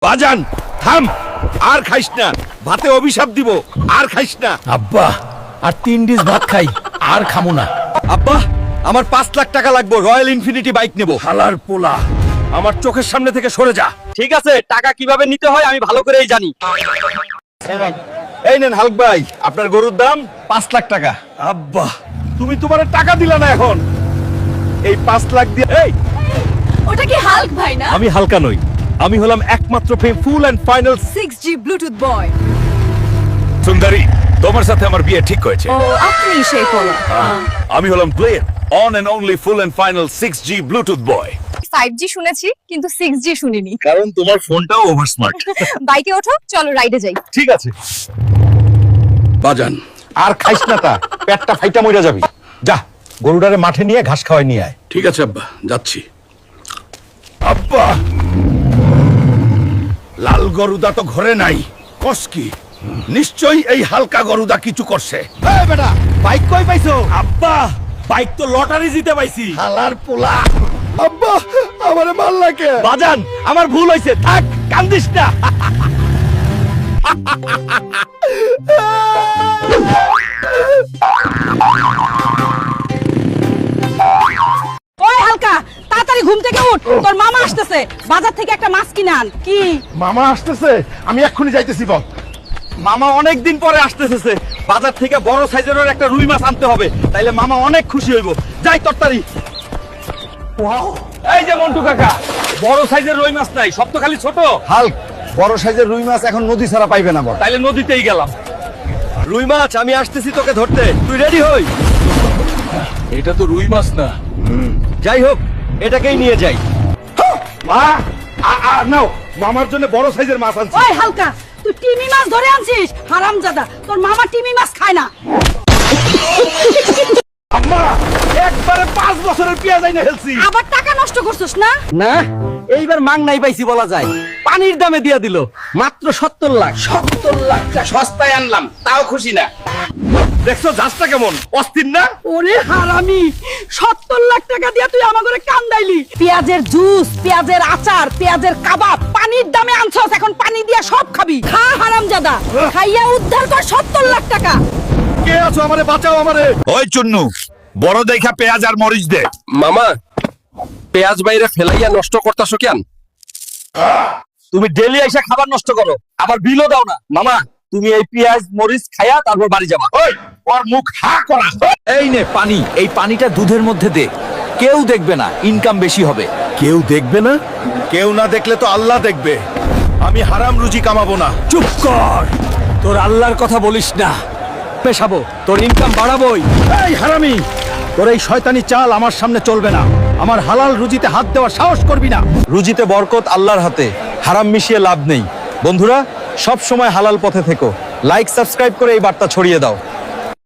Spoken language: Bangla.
বাজান থাম, আর খাইস না, ভাতে অভিশাপ দিব, আর খাইস না। আব্বা আর 3 ডিশ ভাত খাই, আর খামো না। আব্বা আমার 5 লাখ টাকা লাগবে, রয়্যাল ইনফিনিটি বাইক নেব। হালার পোলা, আমার চোখের সামনে থেকে সরে যা। ঠিক আছে, টাকা কিভাবে নিতে হয় আমি ভালো করেই জানি। এই নেন হালক ভাই, আপনার গরুর দাম 5 লাখ টাকা। আব্বা তুমি তোমার টাকা দিলা না, এখন এই 5 লাখ দিয়ে। এই ওটা কি হাল্ক ভাই না? আমি হালকা নই, আমি হলাম একমাত্র ফুল এন্ড ফাইনাল 6G ব্লুটুথ বয়। সুন্দরী, তোমার সাথে আমার বিয়ে ঠিক হয়েছে। ও আপনি সেই পোলা। আমি হলাম plain one and only full and final 6G Bluetooth boy. 5G শুনেছি কিন্তু 6G শুনিনি। কারণ তোমার ফোনটাও ওভার স্মার্ট। বাইকে ওঠো, চলো রাইডে যাই। ঠিক আছে বাজান, আর খাইস না, তা পেটটা ফাইটা মইরা যাবি। যা গরুটারে মাঠে নিয়ে ঘাস খাওয়াই নিয়ে আয়। ঠিক আছে আব্বা, যাচ্ছি। আব্বা লাল গরুদা তো ঘরে নাই, কস কি? নিশ্চয়ই এই হালকা গরুদা কিছু করছে। এই বেটা, বাইক কই পাইছো? আব্বা বাইক তো লটারি জিতে পাইছি। হালার পোলা। আব্বা আমারে মাল লাগে। বাজান আমার ভুল হইছে, থাক কান্দিস না। ওই হালকা, তাড়াতাড়ি ঘুম থেকে উঠ, তোর মামা আসতেছে, বাজার থেকে একটা মাছ কিনে আন। কি মামা আসতেছে? আমি এক্ষুনি যাইতেছি। বল। মামা অনেক দিন পরে আসতেছে, বাজার থেকে বড় সাইজের একটা রুই মাছ আনতে হবে, তাইলে মামা অনেক খুশি হইব। যাই তরতারি। এই যে মন্টু কাকা, বড় সাইজের রুই মাছ নাই, সব তো খালি ছোট। হালক, বড় সাইজের রুই মাছ এখন নদী ছাড়া পাইবে না। বল। তাইলে নদীতেই গেলাম। রুই মাছ আমি আসতেছি তোকে ধরতে, তুই রেডি হই। এটা তো রুই মাছ না। যাই হোক, এটাকেই নিয়ে যাই। মা নাও, মামার জন্য বড় সাইজের মাছ আনছি। ওই হালকা, তুই টিমি মাছ ধরে আনছিস? হারামজাদা, তোর মামা টিমি মাছ খায় না। আম্মা একবারে 5 বছরের পেঁয়াজ আইনা ফেলছি। আবার টাকা নষ্ট করছিস না? না, এইবার মাংনাই পাইছি বলা যায়। পানির দামে দিয়া দিল মাত্র 70 লাখ। 70 লাখটা সস্তায় আনলাম, তাও খুশি না। দেখছো জাজটা কেমন অস্থির না? ওরে হারামি, 70 লাখ টাকা দিয়া তুই আমাকে কান্দাইলি। পেঁয়াজের জুস, পেঁয়াজের আচার, পেঁয়াজের কাবাব পানির দামে আনছস, এখন পানি দিয়া সব খাবি। খা হারামজাদা, খাইয়া উদ্ধার কর 70 লাখ টাকা। কে আছো? আমারে বাঁচাও আমারে। ওই চুন্নু, বড় দেখা পেঁয়াজ আর মরিচ দে। মামা, পেঁয়াজ বাইরে ফেলাইয়া নষ্ট করতেছো কেন? তুমি ডেলি এসে খাবার নষ্ট করো, আবার বিলও দাও না। মামা, তুমি এই পেঁয়াজ মরিচ খাইয়া তারপর বাড়ি যাবা। ওই ওর মুখ হা করা। এই নে পানি, এই পানিটা দুধের মধ্যে দে, কেউ দেখবে না, ইনকাম বেশি হবে। কেউ দেখবে না? কেউ না দেখলে তো আল্লাহ দেখবে। আমি হারাম রুজি কামাবো না। চুপ কর, তোর আল্লাহর কথা বলিস না। পেশাবো, তোর ইনকাম বাড়াবোই। এই হারামি, তোর এই শয়তানি চাল আমার সামনে চলবে না। আমার হালাল রুজিতে হাত দেওয়ার সাহস করবি না। রুজিতে বরকত আল্লাহর হাতে, হারাম মিশিয়ে লাভ নেই। বন্ধুরা, সব সময় হালাল পথে থেকো। লাইক সাবস্ক্রাইব করে এই বার্তা ছড়িয়ে দাও।